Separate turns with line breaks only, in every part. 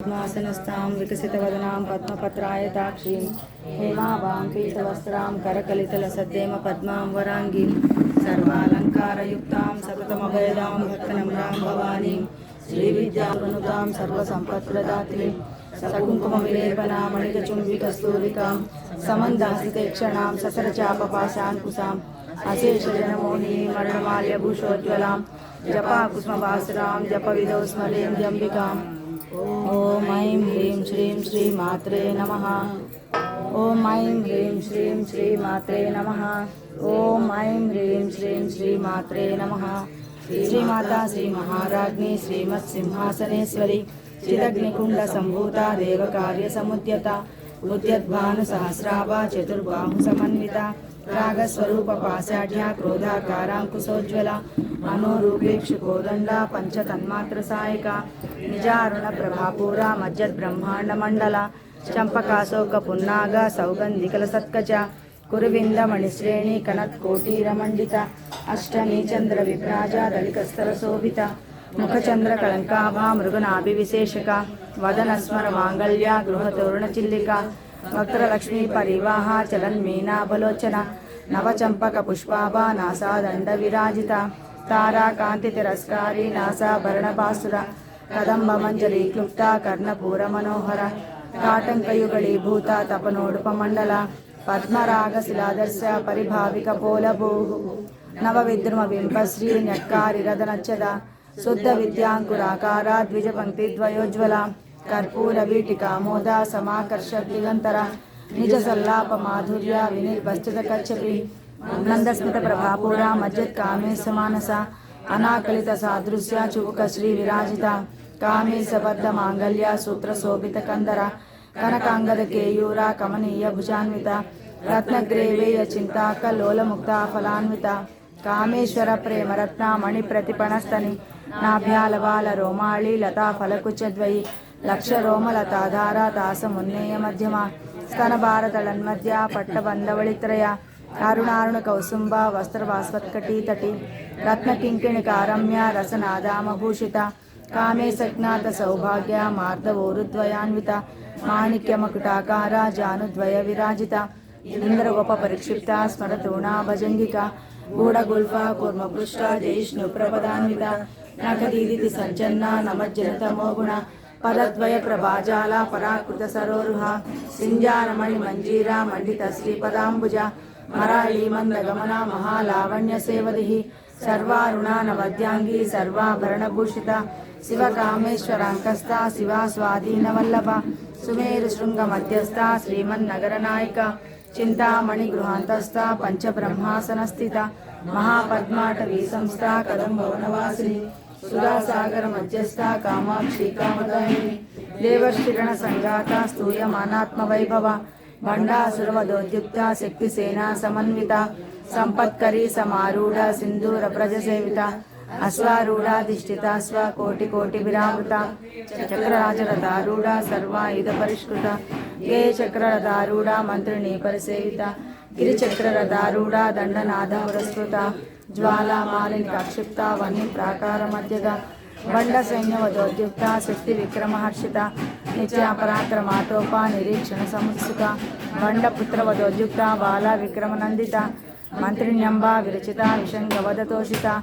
पद्मासनस्थां विकसितवदनां पद्मपत्रायताक्षीं हेमाभां पीतवस्त्रां करकलितलसद्देम पद्मां वराङ्गीं सर्वालङ्कारयुक्तां सततमभयदां भक्तनम्रां भवानीं श्रीविद्यावनुतां सर्वसम्पत्प्रदात्रीं सकुङ्कुमविलेपनां मणिकचुम्बिकस्तूलिकां समन्दासितेक्षणां ससरचापपाशाङ्कुशाम् अशेषजनमोहिनीं मरणमाल्यभूषोज्ज्वलां जपाकुस्मवासरां जपविदौ स्मरेन्द्यम्बिकाम्। ओम ऐं ह्रीं श्रीं श्री मात्रे नमः। ओम ऐं ह्रीं श्रीं श्री मात्रे नमः। ओम ऐं ह्रीं श्रीं श्री मात्रे नमः। श्रीमाता श्री महाराज्ञी श्रीमत्सिंहासनेश्वरी चिदग्निकुंड संभूता देवकार्यसमुद्यता उद्यद्भानुसहस्राभा चतुर्बाहु समन्विता रागस्वरूप पाशाढ्या क्रोधाकारांकुशोज्ज्वला मनोरूपेक्षु कोदंडा पंचतन्मात्र सायिका निजारुण प्रभापूरा मज्जद्ब्रह्मांड मंडला चंपकाशोक पुन्नाग सौगंधिकल सत्कच कुरुविंद मणिश्रेणी कनत्कोटीरमंडिता अष्टमी चंद्र विभ्राजा दलिकस्तर शोभिता मुखचंद्र कलंकाभा मृगनाभिविशेषका वदनस्मर मांगल्या गृहतोरण चिल्लिका वक्त्रलक्ष्मी परिवाहा चलन्मीना बलोचना नवचंपक पुष्पाभा नासादंड विराजिता तारा कांति तिरस्कारी नासाभरणपासुरा कदंब मंजरी क्लुप्ता कर्णपूर मनोहर काटंकयुगलीभूता तपनोडुपमंडला पद्मराग शिलादर्श परिभाविक पोलभूः नवविद्रुम बिंबश्री न्यक्कारी रदनच्छदा शुद्ध विद्यांकुराकारा द्विजपंक्तिद्वयोज्ज्वला कर्पूर वीटिका मोदा समाकर्षक दिगंतरा निज सल्लाप माधुर्य विनिर्पश्चित कच्छपि नंदस्मित प्रभापूरा मज्जत कामेश मानसा अनाकलित सादृश्य चुबुक श्री विराजिता कामेश बद्ध मांगल्य सूत्र शोभित कंदरा कनकांगद केयूरा कमनीय भुजान्विता रत्नग्रेवेय चिंताक लोल मुक्ता फलान्विता कामेश्वर प्रेम रत्न मणि प्रतिपणस्तनि नाभ्यालवाल रोमाळी लता फलकुचद्वयी लक्ष रोमलताधारा तासमुन्नेय मध्यमा स्तन भारतलन्मध्य पट्टबंधवळित्रय अरुणारुण कौसुंब वस्त्रवास्वत्कटी तटी रत्नकिङ्किणिकारम्य रसनादामभूषिता कामे सज्ञात सौभाग्य मार्दवोरुद्वयान्विता माणिक्यमकुटाकारा जानुद्वय विराजिता इंद्रगोप परिक्षिप्ता स्मरतूणा भजंगिका गूढगुल्फा कूर्मपृष्ठा जयिष्णुप्रपदान्विता नखदीदिति सज्जन्ना नमज्जनतमोगुणा पदद्वय प्रभाजाला पराकृत सरोरुहा सिंजानमणि मंजीरा मंडित श्रीपदांबुजा मराळी मंदगमना महालावण्य सेवदिः सर्वारुणा नवद्यांगी सर्वाभरणभूषिता शिवकामेश्वराङ्कस्था शिवा स्वाधीनवल्लभा सुमेरु शृंग मध्यस्था श्रीमन्नगरनायिका चिंतामणि गृहांतस्था पंचब्रह्मासनस्थिता महापद्माटवी संस्था कदम्बवनवासिनी सुधासागर मध्यस्था कामाक्षी कामदायिनी देवर्षिगण संगाता स्तूयमानात्म वैभवा भंडासुरवदोद्युक्ता शक्तिसेना समन्विता संपत्करी समारूढ़ सिंदूर प्रज सेविता अश्वारूढ़ाधिष्ठिता स्वकोटि कोटि विरावृता चक्रराजरथारूढ़ सर्वायुध परिष्कृता ये चक्ररथारूढ़ मंत्रिणी परिसेविता गिरिचक्ररथारूढ़ दंडनाद पुरस्कृता ज्वाला मालिनी काक्षिप्ता वन्य प्राकार मध्यगा बंड सैन्यवदोद्युक्ता शक्ति विक्रम हर्षिता नित्या पराक्रमाटोपा निरीक्षण समुत्सुका बंड पुत्रवदोद्युक्ता बाला विक्रम नंदिता मंत्रिण्यंबा विरचिता विशंगवदतोषिता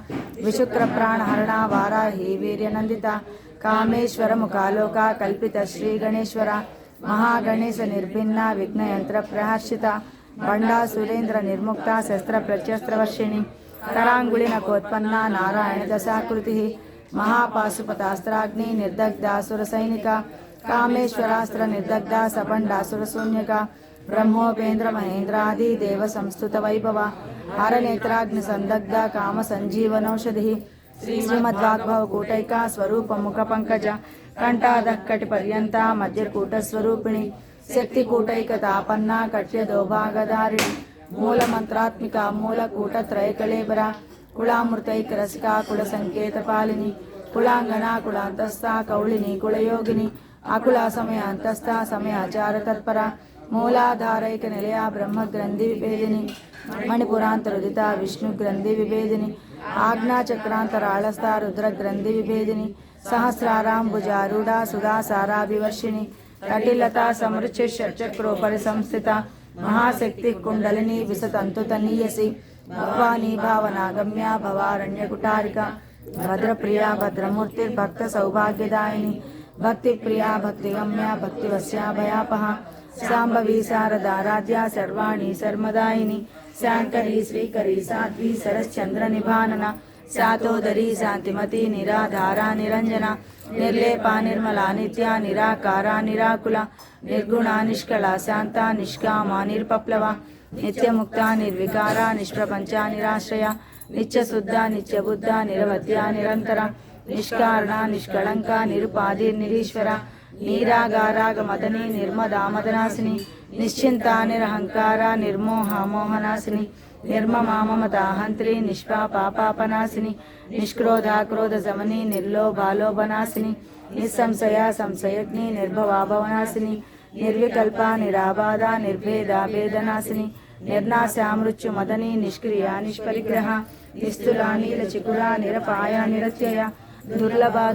विशुक्र प्राणहरणा वाराही वीर्यनंदिता कामेश्वर मुखालोका कल्पित श्री गणेश्वरा महागणेश निर्भिन्ना विघ्नयंत्र प्रहर्षिता बंडा सुरेंद्र निर्मुक्ता शस्त्र प्रत्यस्त्रवर्षिणी करांगुलिनकोत्पन्ना नारायण दशाकृति महापाशुपतास्त्राग्नि निर्दग्धासुर सैनिका कामेश्वरास्त्र निर्दग्धा सबंडासुर शून्यका ब्रह्मोपेन्द्र महेन्द्रादि देव संस्तुत वैभवा हरनेत्राग्नि संदग्धा काम संजीवनौषधि श्रीमद्वाग्भव कूटैका स्वरूप मुख पंकज कंठादक्कटि पर्यंता मध्यकूट स्वरूपिणी शक्ति कूटैक तापन्ना कट्य दोभागधारिणी मूल मंत्रात्मिका मूलकूट त्रयकलेबरा कुलामृतैक रसिका कुल संकेत पालिनी कुलांगना कुलांतस्था कौलिनी कुलयोगिनी अकुला समय अंतस्था समय आचार तत्परा मूलाधारैक निलया ब्रह्म ग्रंथि विभेदिनी मणिपुरांतरुदिता विष्णु ग्रंथि विभेदिनी आज्ञा चक्रांतराळस्था रुद्र ग्रंथि विभेदिनी सहस्राराम्बुजारूढा सुधासाराभिवर्षिणि कटिलता समृच्य चक्रोपरि संस्थिता महाशक्तिः कुण्डलिनी विसतन्तुतनीयसी भवानी भावनागम्या भवारण्यकुटारिका भद्रप्रिया भद्रमूर्तिर्भक्तसौभाग्यदायिनी भक्तिप्रिया भक्तिगम्या भक्तिवस्या भयापहा शाम्भवी शारदाराध्या सर्वाणि सर्वदायिनी शाङ्करी श्रीकरी साध्वी सरश्चन्द्रनिभानना शातोदरी शान्तिमती निराधारा निरञ्जना निर्लेपा निर्मला नित्या निराकारा निराकुला निर्गुणा निष्कला शान्ता निष्कामा निरपप्लवा नित्यमुक्ता निर्विकारा निष्प्रपञ्चा निराश्रया नित्यशुद्धा नित्यबुद्धा निरवध्या निरन्तरा निष्कारणा निष्कळङ्का निरुपाधिर्निरीश्वरा नीरागारागमदनी निर्मदामदनासिनी निश्चिन्ता निरहङ्कारा निर्मोहा मोहनासिनी निर्ममा ममताहन्त्री निष्पापापापनासिनी निष्क्रोधा क्रोधशमनी निर्लोभालोभनासिनी निस्संशया संशयग्नि निर्भवा भवनासिनी निर्विकल्पा निराबाधा निर्भेदा भेदनासिनी निर्नाशा मृत्युमदनी निष्क्रिया निष्परिग्रहा निस्तुला नीलचिकुरा निरपाया निरत्यया दुर्लभा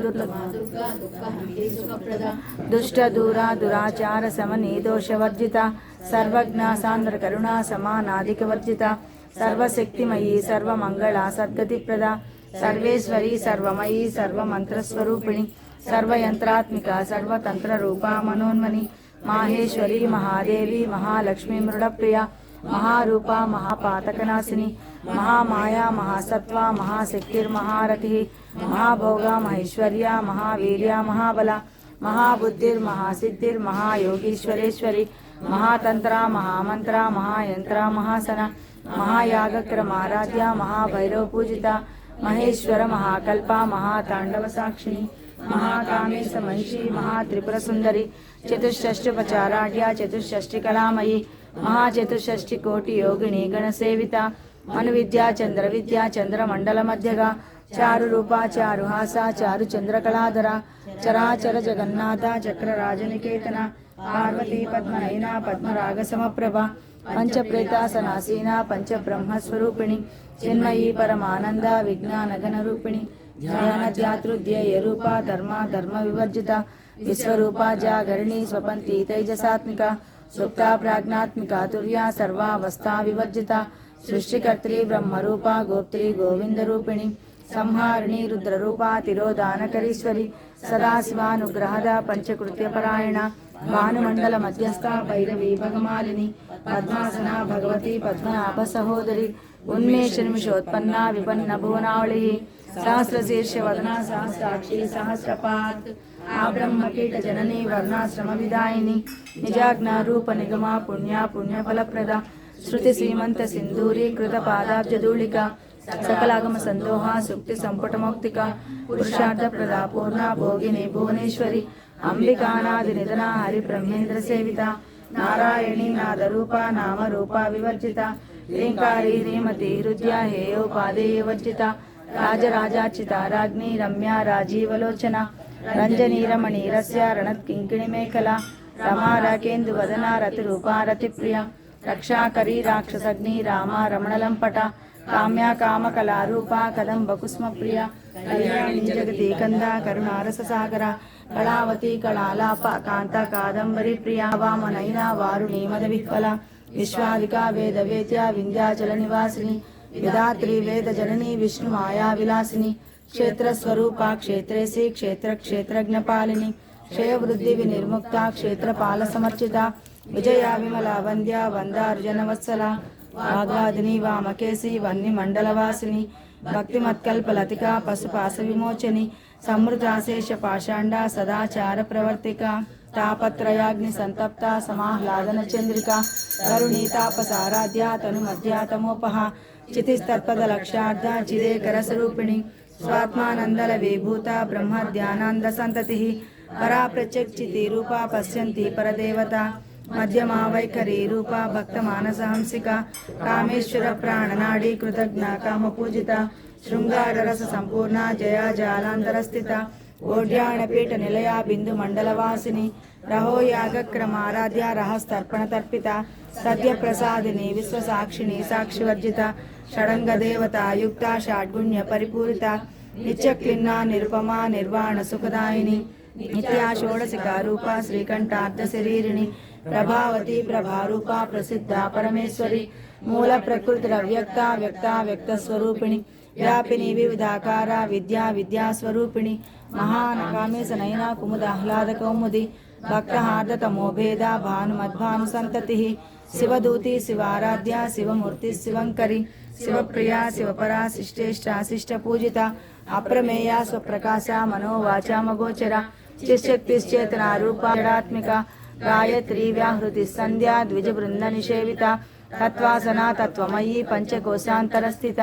दुष्ट दूरा दुराचार समनी दोषवर्जिता सर्वज्ञा सान्द्र करुणा समानाधिकवर्जिता सर्वशक्तिमयी सर्वमंगला सद्गतिप्रदा सर्वेश्वरी सर्वमयी सर्वमंत्रस्वरूपिणी सर्वयंत्रात्मिका सर्वतंत्ररूपा मनोन्मनी माहेश्वरी महादेवी महालक्ष्मी मृडप्रिया महारूपा महापातकनाशिनी महामाया महासत्वा महाशक्तिर्महारथिः महाभोगा महेश्वर्या महावीर्या महाबला महाबुद्धिर्महासिद्धिर्महायोगीश्वरेश्वरी महातंत्रा महामंत्रा महायंत्रा महासना महायागक्रमाराध्या महाभैरव पूजिता महेश्वर महाकल्पा महातांडव साक्षिणी महाकामेश महिषी महात्रिपुरसुंदरी चतुष्षष्टिपचाराढ्या चतुष्षष्टिकलामयी महाचतुष्षष्टिकोटि योगिनी गणसेविता मनुविद्या चंद्रविद्या चंद्रमंडल मध्यगा चारुरूपा चारुहासा चारुचंद्रकलाधरा चराचर जगन्नाथा चक्रराजनिकेतना पार्वती पद्मनयना पद्मरागसमप्रभा पंचप्रेतासनासीना पंचब्रह्मस्वरूपिणी चिन्मयी परमानंदा विज्ञानगणरूपिणी ध्यानध्यातृध्ययरूपा धर्मा धर्मविवर्जिता विश्वरूपा जागरिणी स्वपन्ती तैजसात्मिका सुप्ता प्राज्ञात्मिका तुर्या सर्वावस्था विवर्जिता सृष्टिकर्त्री ब्रह्मरूपा गोप्त्री गोविंदरूपिणी संहारिणी रुद्ररूपा तिरोधानकरीश्वरी सदाशिवानुग्रहदा पंचकृत्यपरायणा भानुमंडल मध्यस्था भैरवी भगमालिनी पद्मासना भगवती पद्मनाभ सहोदरी उन्मेष निमिषोत्पन्ना विपन्न भुवनावली सहस्रशीर्ष वदना सहस्राक्षी सहस्रपात् आब्रह्मकीट जननी वर्णाश्रम विदायिनी निजाज्ञा रूप निगमा पुण्या पुण्यफलप्रदा श्रुति सीमंत सिंदूरी कृत पादाब्जधूलिका सकलागम संदोहा सुक्ति संपुट मौक्तिका पुरुषार्थ प्रदा पूर्णा भोगिनी भुवनेश्वरी अंबिकानादि निधना हरि ब्रह्मेंद्र सेविता नारायणी नादरूपा नाम रूपा विवर्जिता ह्रींकारी ह्रीमती हृदया हेयोपादेय वर्जिता राजराजाचिता राज्ञी रम्या राजीवलोचना रंजनी रमणी रस्या रणत्किंकिणी मेखला रमा राकेन्दुवदना रतिरूपा रतिप्रिया रक्षाकरी राक्षसग्नि रामा रमणलंपटा काम्या कामकलारूपा कदम्बकुस्मप्रिया कल्याणी जगती कंदा करुणारससागरा कलावती कलालापा कांता कादंबरी प्रिया वामनयना वारुणी मदविह्वला विश्वादिका वेदवेद्या विंध्याचल निवासिनी विधात्री वेद जननी विष्णु माया विलासिनी क्षेत्र स्वरूपा क्षेत्रेसी क्षेत्र क्षेत्रज्ञपालिनी क्षय वृद्धि विनिर्मुक्ता क्षेत्रपाल समर्चिता विजया विमला वंद्या वंदार्जन वत्सला वाग्वादिनी वामकेशी वन्नी मंडलवासिनी भक्तिमत्कल्पलतिका पशुपाश विमोचनी समृताशेष पाषांडा सदाचार प्रवर्तिका तापत्रयाग्नि संतप्ता समाह्लादन चंद्रिका करुणीतापसाराध्या तनुमध्या तमोपहा चितिस्तत्पदलक्षार्धा चिदेकरस्वरूपिणी स्वात्मानंदल विभूता ब्रह्मध्यानंद संततिः परा प्रत्यक्षिति रूपा पश्यन्ति परदेवता मध्यमा वैखरी रूपा भक्तमानसहंसिका कामेश्वर प्राणनाडी कृतज्ञा कामपूजिता शृंगार रस संपूर्णा जया जालांतरस्थिता ओढ्याणपीठ निलया बिंदु मंडलवासिनी रहो यागक्रमाराध्या रहस्तर्पण तर्पिता सद्य प्रसादिनी विश्वसाक्षिणी साक्षिवर्जिता षडंग देवता युक्ता षाड्गुण्य परिपूरिता నిత్యక్లిన్నా నిరుపమా నిర్వాణ సుఖదాయిని నిత్యా షోడశికా రూపా శ్రీకంఠార్థ శరీరిణి ప్రభావతి ప్రభారూపా ప్రసిద్ధ పరమేశ్వరి మూల ప్రకృతిరవ్యక్త వ్యక్త వ్యక్త స్వరూపిణి వ్యాపిని వివిధాకార విద్యా విద్యాస్వరూపిణి మహానకామేశ నయనా కుముదాహ్లాద కౌముది భక్తహార్ద తమోభేద భానుమద్భాను సంతతి శివదూతి శివారాధ్య శివమూర్తి శివంకరి శివప్రియా శివపరా శిష్టేష్టాశిష్ట పూజిత అప్రమేయ స్వప్రకాశ మనోవాచామగోచర చిశక్తిశ్చేతనా రూప జడాత్మిక గాయత్రీ వ్యాహృతి సంధ్యా ద్విజబృంద నిషేవిత తత్వాసనా తత్వమయీ పంచకోశాంతరస్థిత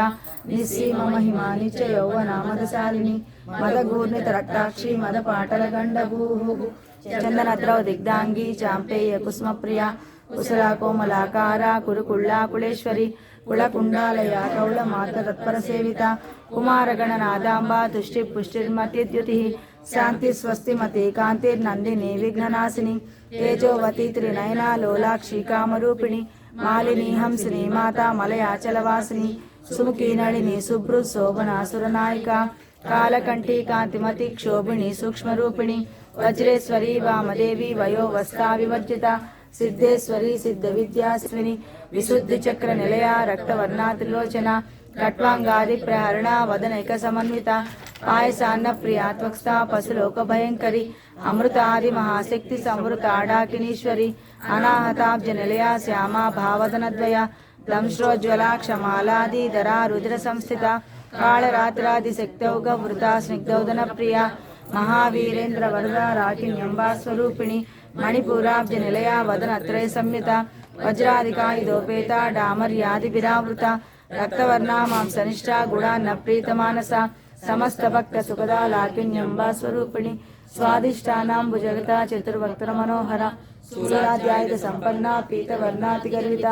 నిస్సీమ మహిమా నిత్య యౌవన మదశాలిని మదగూర్ణిత రక్తాక్షి మద పాటల గండభూ చందనద్రవ దిగ్ధాంగి చాంపేయ కుస్మప్రియ కుశలా కోమలాకార కురుకుళ్ళా కుళేశ్వరి కుళకుండాలయ కౌళ మార్గ తత్పర సేవిత కుమారగణనాదాంబ తుష్టి పుష్టిర్మతిద్యుతి శాంతి స్వస్తిమతి కాంతిర్నందిని విఘ్ననాశిని తేజోవతి త్రినయనా లోలాక్షి కామరూపిణి మాలిని హంసిని మాతా మలయాచలవాసిని సుముఖి నళిని సుభృ శోభనాసురనాయిక కాలకంఠి కాంతిమతి క్షోభిణి సూక్ష్మరూపిణి వజ్రేశ్వరి వామదేవి వయోవస్థా వివర్జిత సిద్ధేశ్వరి సిద్ధ విద్యాస్విని విశుద్ధి చక్ర నిలయ రక్తవర్ణా త్రిలోచన ఖట్వాంగాది ప్రహరణ వదనైక సమన్విత పాయసాన్న ప్రియాత్వక్స్థ పశులోక భయంకరి అమృతాది మహాశక్తి సమృతాడాకినీశ్వరి అనాహతాబ్జ నిలయ శ్యామా భావదనద్వయ దంశ్రోజ్వల క్షమాలాదిధరా రుద్ర సంస్థిత కాళరాత్రాది శక్తౌగ వృతా స్నిగ్ధౌదన ప్రియ మహావీరేంద్ర వరద రాకిణ్యంబా స్వరూపిణి మణిపూరాబ్జ నిలయ వదనత్రయ సంహిత వజ్రాధికాయుధోపేత డామర్యాది విరావృత రక్తవర్ణ మాంసనిష్ట గుడాన్న ప్రీతమానస సమస్త భక్త సుఖదా లాకిన్యంబా స్వరూపిణి స్వాదిష్టానాంబుజగత చతుర్భక్తర మనోహర స్థూలాధ్యాయుధ సంపన్న పీతవర్ణాతి గర్విత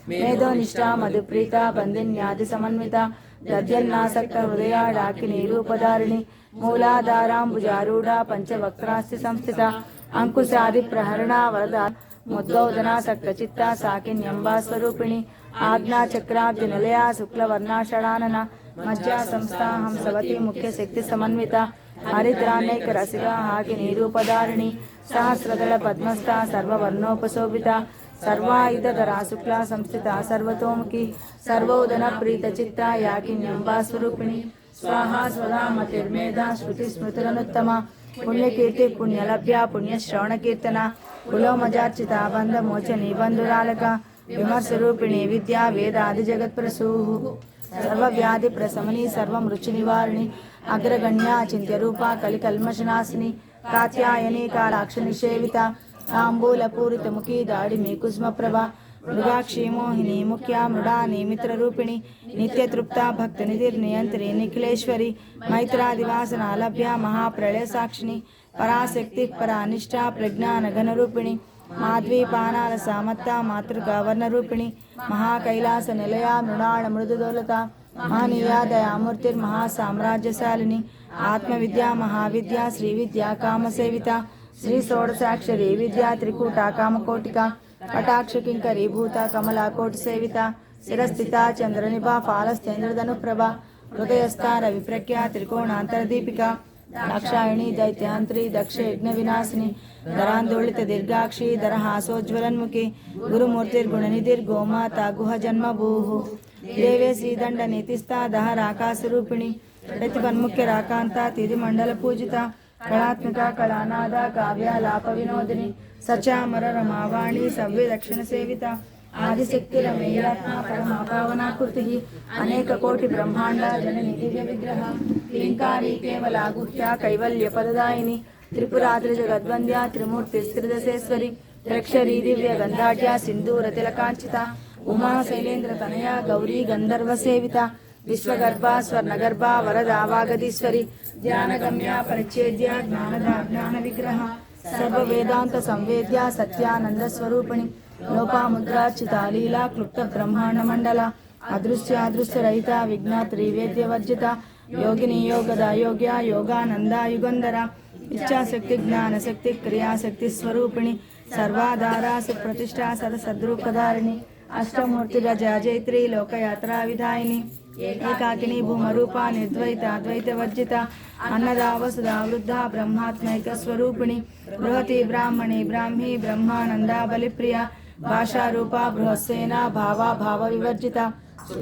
మేధోనిష్ట మధుప్రీత బంధిన్యాది సమన్విత దద్యన్నాసక్త హృదయ డాకిని రూపధారిణి మూలాధారాంబుజారూఢ పంచవక్త్రాస్తి సంస్థిత అంకుశాది ప్రహరణ వరద ముద్దౌదన సక్త చిత్త సాకిన్యంబా స్వరూపిణి ఆజ్ఞా చక్రాబ్జ నిలయ శుక్లవర్ణ షడానన మధ్యా సంస్థా హంసవతి ముఖ్య శక్తి సమన్విత హరిద్రానైక రసిక హాకిని రూపధారిణి సహస్రదళ పద్మస్థ సర్వవర్ణోపశోభిత సర్వాయుధరా శుక్లా సంస్థిత సర్వతోముఖి సర్వోదన ప్రీత చిత్త యాకిన్యంబా స్వరూపిణి స్వాహా స్వదా మతిర్మేధా శృతి స్మృతులనుత్తమ పుణ్యకీర్తి పుణ్యలభ్య పుణ్యశ్రవణ కీర్తన కులోమజార్చిత బంధ మోచని బంధురాలక విమర్శరూపిణి విద్యా వేదాది జగత్ప్రసూ సర్వవ్యాధి ప్రశమని సర్వమృత్యు నివారిణి అగ్రగణ్య చింత్య రూప కలికల్మషనాశిని కాత్యాయని కాళాక్ష నిషేవిత తాంబూల పూరిత ముఖి దాడిమి కుస్మప్రభ మృగాక్షి మోహిని ముఖ్య మృడాని మిత్రరూపిణి నిత్యతృప్త భక్త నిధిర్నియంత్రి నిఖిలేశ్వరి మైత్రాదివాసన లభ్య మహాప్రళయ సాక్షిని పరాశక్తి పరానిష్ట ప్రజ్ఞానఘనరూపిణి మాధ్వీపానాల సామత్త మాతృకా వర్ణరూపిణి మహాకైలాస నిలయ మృణాళ మృదుదోలత మహనీయా దయామూర్తిర్మహాసామ్రాజ్యశాలిని ఆత్మవిద్యా మహావిద్యా శ్రీవిద్యా కామసేవిత శ్రీ షోడశాక్షరి విద్యా త్రికూట కామకోటిక కటాక్ష కింకరీభూత కమలాకోటి సేవిత శిరస్థిత చంద్రనిభ ఫాలస్తేంద్రధనుప్రభ హృదయస్థ రవిప్రఖ్యా త్రికోణాంతరదీపిక దాక్షాయణి దైత్యాంత్రి దక్ష యజ్ఞ వినాశిని ధరాందోళిత దీర్ఘాక్షి ధరహాసోజ్వలన్ముఖి గురుమూర్తిర్గుణనిధిర్గోమాత గుహ జన్మభూ దేవేశీ దండ నీతిస్థా దహరాకాశరూపిణి ప్రతిపన్ముఖ్య రాకాంత తిది మండల పూజిత కళాత్మిక కళానాద కావ్యాలాప వినోదిని సచామర రమావాణి సవ్య దక్షిణ సేవిత ఆదిశక్తి రమేయాత్మ పరమా పావనాకృతి అనేక కోటి బ్రహ్మాండ జనని దివ్య విగ్రహ క్లీంకారి కేవల గుహ్య కైవల్య పదదాయిని త్రిపురాత్రి జగద్వంద్య త్రిమూర్తి త్రిదశేశ్వరి త్రక్షరీ దివ్య గంధాఢ్య సింధూర తిలకాంచిత ఉమా శైలేంద్ర తనయ గౌరీ గంధర్వ సేవిత విశ్వగర్భ స్వర్ణగర్భ వరదావాగదీశ్వరి ధ్యానగమ్య పరిచ్ఛేద్య జ్ఞాన విగ్రహ సర్వ వేదాంత సంవేద్య సత్యానంద స్వరూపిణి లోపాముద్రార్చిత లీలా క్లుప్త బ్రహ్మాండ మండల అదృశ్య రహిత విజ్ఞాత్రి వేద్య వర్జిత యోగిని యోగద యోగ్య యోగానంద యుగంధర ఇచ్ఛాశక్తి జ్ఞానశక్తి క్రియాశక్తి స్వరూపిణి సర్వాధార సుప్రతిష్ఠా సదసద్రూపధారిణి అష్టమూర్తి రజ జైత్రి లోకయాత్రా విధాయిని ఏకాకిని భూమరూప నిర్ద్వైత అద్వైత వర్జిత అన్నదా వసుదా వృద్ధ బ్రహ్మాత్మైక స్వరూపిణి బృహతి బ్రాహ్మణి బ్రాహ్మీ బ్రహ్మానంద బలిప్రియ భాషారూప బృహస్సేన భావా భావ వివర్జిత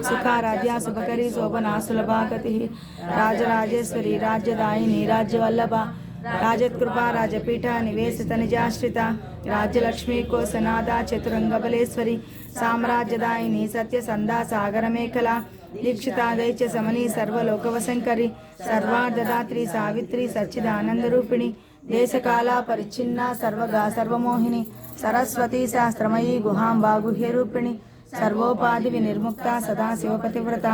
సుఖారాధ్య శుభకరి శోభనా సులభాగతి రాజరాజేశ్వరి రాజ్యదాయిని రాజ్యవల్లభ రాజత్కృపా రాజపీఠ నివేశిత నిజాశ్రిత రాజ్యలక్ష్మీ కోసనాద చతురంగబలేశ్వరి సామ్రాజ్యదాయిని సత్యసందా సాగరమేఖల దీక్షితా దైత్య సమని సర్వలోకవశంకరి సర్వార్ధదాత్రి సావిత్రి సచ్చిదానందరూపిణి దేశకాల పరిచ్ఛిన్న సర్వగా సర్వమోహిని సరస్వతి శాస్త్రమయీ గుహాంబా గుహ్యరూపిణి సర్వోపాధి వినిర్ముక్త సదాశివపతివ్రత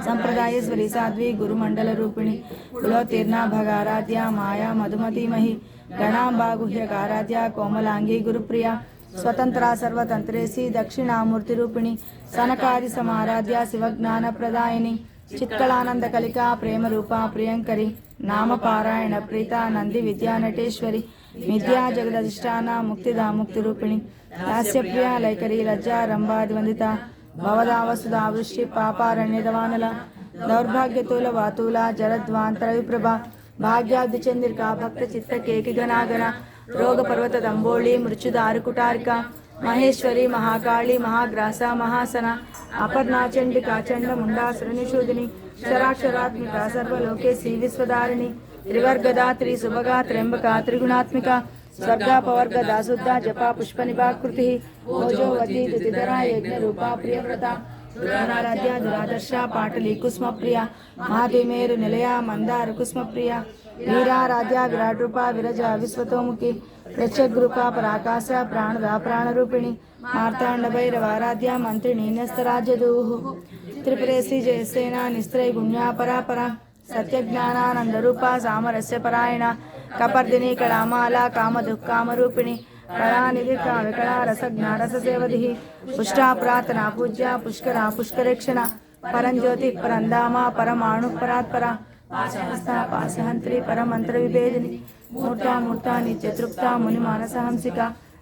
సంప్రదాయేశ్వరి సాధ్వి గురుమండల రూపిణి కులోత్తీర్ణ భగారాధ్య మాయా మధుమతీమహి గణాంబా గుహ్యకారాధ్య కోమలాంగి గురుప్రియ స్వతంత్ర సర్వతంత్రేసి దక్షిణామూర్తి రూపిణి సనకాది సమారాధ్య శివజ్ఞాన ప్రదాయిని చిత్కళానంద కలికా ప్రేమ రూప ప్రియంకరి నామపారాయణ ప్రీత నంది విద్యానటేశ్వరి విద్యా జగదధిష్టాన ముక్తిదా ముక్తి రూపిణి హాస్యప్రియ లైకరి లజ్జా రంభాదివందిత భవదావసుదా వృష్టి పాపారణ్యదవానల దౌర్భాగ్యతూల వాతూల జరద్వాంతర విప్రభ భాగ్యాబ్ది చంద్రిక భక్త చిత్త కేకి గణాగణ రోగ పర్వత దంబోళి మృత్యుదారు కుటారిక మహేశ్వరి మహాకాళి మహాగ్రాస మహాసన అపర్ణా చండికా చండ ముండాసుర నిషూదిని క్షరాక్షరాత్మిక సర్వలోకేశీ విశ్వదారిణి త్రివర్గదా త్రిశుభగా త్ర్యంబక త్రిగుణాత్మిక స్వర్గాపవర్గ దాసుద్ధ జపా పుష్ప నిభాకృతి భోజోవతి దుతిధర యజ్ఞ రూపా ప్రియవ్రత దురారాధ్య దురాదర్శ పాటలి కుస్మ ప్రియ మహాదిమేరు నిలయ మందార కుస్మ ప్రియ వీరారాధ్య విరాట్ రూప విరజ విశ్వతోముఖి ప్రత్యగ్రూప పరాకాశ ప్రాణద ప్రాణరూపిణి మార్తాండ భైరవారాధ్య మంత్రిణి న్యస్తరాజ్యదూహు త్రిపురేసి జయసేన నిస్త్రై గుణ్యా పరాపర సత్యజ్ఞానానందరూప సామరస్య పరాయణ కపర్దిని కళామాల కామదుఃఖామరూపిణి కళానిధి కావ్యకళా రసజ్ఞా రససేవధి పుష్టా ప్రార్థన పూజ్య పుష్కర పుష్కరేక్షణ పరంజ్యోతి పరంధామ పరమాణు పరాత్పర పాశహస్త పాశహంత్రి పరమంత్ర విభేదిని మూర్తా నిత్యతృప్త ముని మానసహంసిక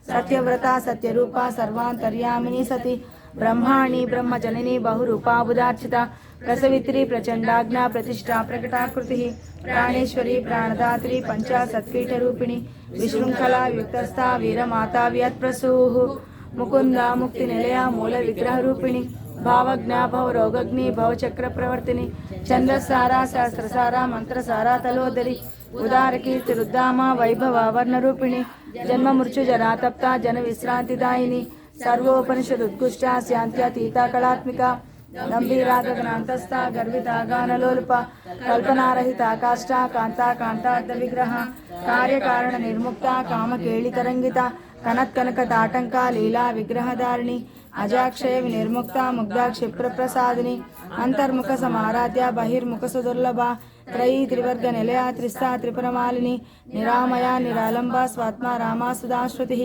సత్యవ్రత సత్యరూప సర్వాంతర్యామిని సతి బ్రహ్మాణి బ్రహ్మజనని బహురూపాబుదార్చిత ప్రసవిత్రి ప్రచండాజ్ఞా ప్రతిష్టా ప్రకటాకృతి ప్రాణేశ్వరి ప్రాణదాత్రి పంచాసత్కీటరూపిణి విశృంఖలా యుక్తస్థా వీరమాతా వ్యాత్ప్రసూః ముకుంద ముక్తి నిలయ మూల విగ్రహ రూపిణి భావజ్ఞ భవరోగగ్ని భవచక్ర ప్రవర్తిని చంద్రసారా శాస్త్రసారా మంత్రసారా తలోదరి ఉదార కీర్తి రుద్దామ వైభవ వర్ణరూపిణి జన్మ మృత్యు జరాతప్త జన విశ్రాంతిదాయిని సర్వోపనిషదుత్కృష్ట శాంత్యతీత కళాత్మిక గంభీరా గగనాంతస్థ గర్విత గానలోలుప కల్పనారహిత కాష్ట కాంతా కాంతార్థ విగ్రహ కార్యకారణ నిర్ముక్త కామకేళితరంగిత కనత్కనక తాటంక లీలా విగ్రహధారిణి అజాక్షయ వినిర్ముక్త ముగ్ధ క్షిప్రప్రసాదిని అంతర్ముఖ సమారాధ్య బహిర్ముఖ సుదుర్లభ త్రయీ త్రివర్గ నిలయ త్రిస్థా త్రిపురమాలిని నిరామయ నిరాలంబ స్వాత్మ రామా సుధాశ్రుతి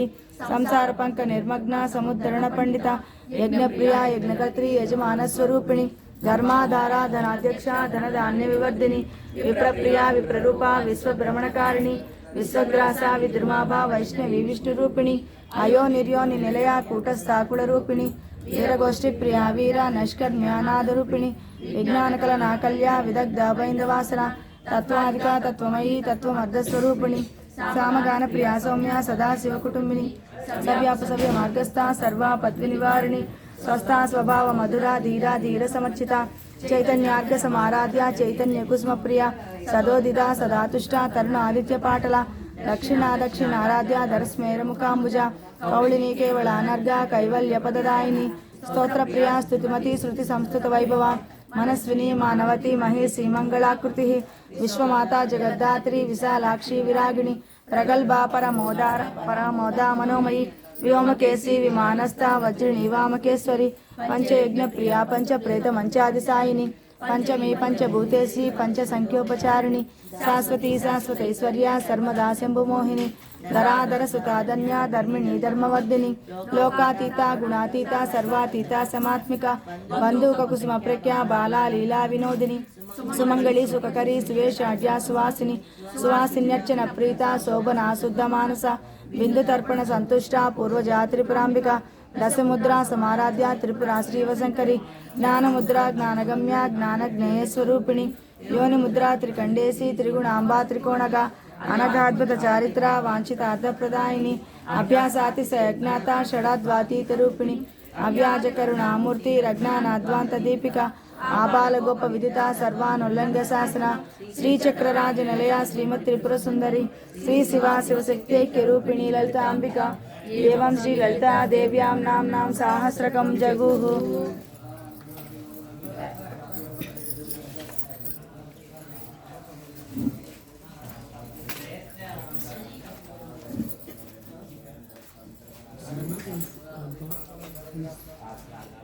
సంసార పంక నిర్మగ్న సముద్ధరణ పండిత యజ్ఞప్రియ యజ్ఞకర్త్రి యజమానస్వరూపిణి ధర్మాధార ధనాధ్యక్ష ధనధాన్య వివర్ధిని విప్రప్రియ విప్రరూప విశ్వభ్రమణకారిణి విశ్వగ్రాస విద్రుమాభ వైష్ణవి విష్ణురూపిణి అయో నిర్యోని నిలయ కూటస్థాకుల రూపిణి వీరగోష్ఠి ప్రియా వీర నష్కర్మ్యానాదరూపిణి విజ్ఞానకల నాకల్య విదగ్ధ బైందవాసన తత్వాధిక తత్వమయీ తత్వమర్ధస్వరూపిణి సామగాన ప్రియా సౌమ్య సదాశివ కుటుంబిని సవ్యాపసవ్య మార్గస్థ సర్వా పద్వి నివారిణి స్వస్థ స్వభావ మధుర ధీర ధీర సమర్చిత చైతన్యార్ఘ సమారాధ్య చైతన్య కుస్మ ప్రియ సదోదిత సదాతుష్ట తరుణ ఆదిత్య పాటల దక్షిణారాధ్య ధరస్మేర ముఖాంబుజ కౌళిని కేవల అనర్ఘ కైవల్య పదదాయిని స్తోత్ర ప్రియా స్తుతిమతి శృతి సంస్కృత వైభవ మనస్విని మానవతి మహేసి మంగళాకృతి విశ్వమాత జగద్ధాత్రి విశాలాక్షి విరాగిణి ప్రగల్భా పరమోదా మనోమయి వ్యోమకేశి విమానస్థ వజ్రిణి వామకేశ్వరి పంచయజ్ఞ ప్రియా పంచప్రేత మంచాదిసాయిని పంచమే పంచభూతేసి పంచ సంఖ్యోపచారిణి శాశ్వతి శాశ్వతైశ్వర్య సర్మదా శంభుమోహిని ధరాధర సుతాధన్య ధర్మిణి ధర్మవర్ధిని లోకాతీత గుణాతీత సర్వాతీత సమాత్మిక బంధూక కుసుమ ప్రఖ్యా బాలా లీలా వినోదిని సుమంగళి సుఖకరి సువేషాఢ్య సువాసిని సువాసిన్యర్చన ప్రీత శోభన శుద్ధ మానస బిందు తర్పణ సంతుష్ట పూర్వజాత్రిపురాంబిక दशमुद्रा समाराध्या त्रिपुरा श्रीवशंकरी ज्ञानमुद्रा ज्ञानगम्या ज्ञानज्ञेयस्वरूपिणी योनिमुद्रा त्रिकंडेशी त्रिगुणांबा त्रिकोणगा अनघाद्भुत चारित्रा वांछितार्थप्रदायिनी अभ्यासातिशयज्ञाता षडाद्वातीतरूपिणी अव्याज करुणामूर्ति रज्ञानाद्वांत दीपिका आबाल गोप विदिता सर्वानुल्लंघ शासना श्रीचक्रराज निलया श्रीमत् त्रिपुर सुंदरी श्री शिवा शिवशक्त्यैक्य रूपिणी ललिता अंबिका एवं श्री ललिता देव्यां नाम्नां सहस्रकं जगुः।
Yes.